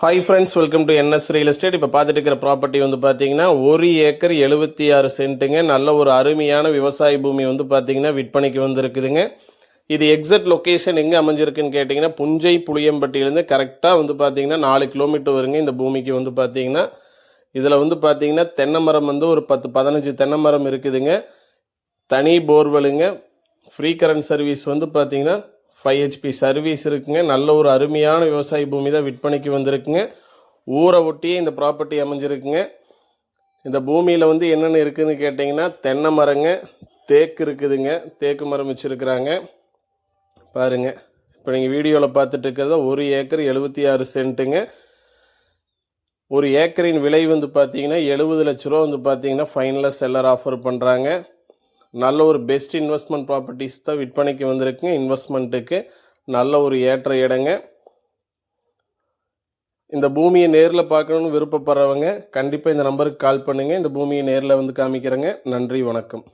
Hi friends, welcome to NS real estate. இப்போ பார்த்துட்டு இருக்கிற ப்ராப்பர்ட்டி வந்து பார்த்தீங்கன்னா 1 ஏக்கர் 76 சென்ட்டுங்க. நல்ல ஒரு அருமையான விவசாய பூமி வந்து பார்த்தீங்கன்னா விற்பனைக்கு வந்துருக்குதுங்க. இது எக்ஸாக்ட் லொக்கேஷன் எங்கே அமைஞ்சிருக்குன்னு கேட்டிங்கன்னா புஞ்சை புளியம்பட்டியிலேருந்து கரெக்டாக வந்து பார்த்தீங்கன்னா 4 கிலோமீட்டர் வருங்க. இந்த பூமிக்கு வந்து பார்த்தீங்கன்னா இதில் வந்து பார்த்தீங்கன்னா தென்னை மரம் வந்து ஒரு 10-15 தென்னை மரம் இருக்குதுங்க. தனி போர்வெலுங்க. ஃப்ரீ கரண்ட் சர்வீஸ் வந்து பார்த்தீங்கன்னா 5 HP சர்வீஸ் இருக்குங்க. நல்ல ஒரு அருமையான விவசாய பூமி தான் விற்பனைக்கு வந்திருக்குங்க. ஊரை ஒட்டியே இந்த ப்ராப்பர்ட்டி அமைஞ்சிருக்குங்க. இந்த பூமியில் வந்து என்னென்ன இருக்குதுன்னு கேட்டிங்கன்னா தென்னை மரங்க, தேக்கு இருக்குதுங்க. தேக்கு மரம் வச்சுருக்குறாங்க பாருங்கள். இப்போ நீங்கள் வீடியோவில் பார்த்துட்டு இருக்கிறத 1 ஏக்கர் 76 சென்ட்டுங்க. ஒரு ஏக்கரின் விலை வந்து பார்த்தீங்கன்னா 70 லட்ச ரூபா வந்து பார்த்தீங்கன்னா ஃபைனலாக செல்லர் ஆஃபர் பண்ணுறாங்க. நல்ல ஒரு பெஸ்ட் இன்வெஸ்ட்மெண்ட் ப்ராப்பர்ட்டிஸ் தான் விற்பனைக்கு வந்திருக்குங்க. இன்வெஸ்ட்மெண்ட்டுக்கு நல்ல ஒரு ஏற்ற இடங்க. இந்த பூமியை நேரில் பார்க்கணுன்னு விருப்பப்படுறவங்க கண்டிப்பாக இந்த நம்பருக்கு கால் பண்ணுங்கள். இந்த பூமியை நேரில் வந்து காமிக்கிறேங்க. நன்றி, வணக்கம்.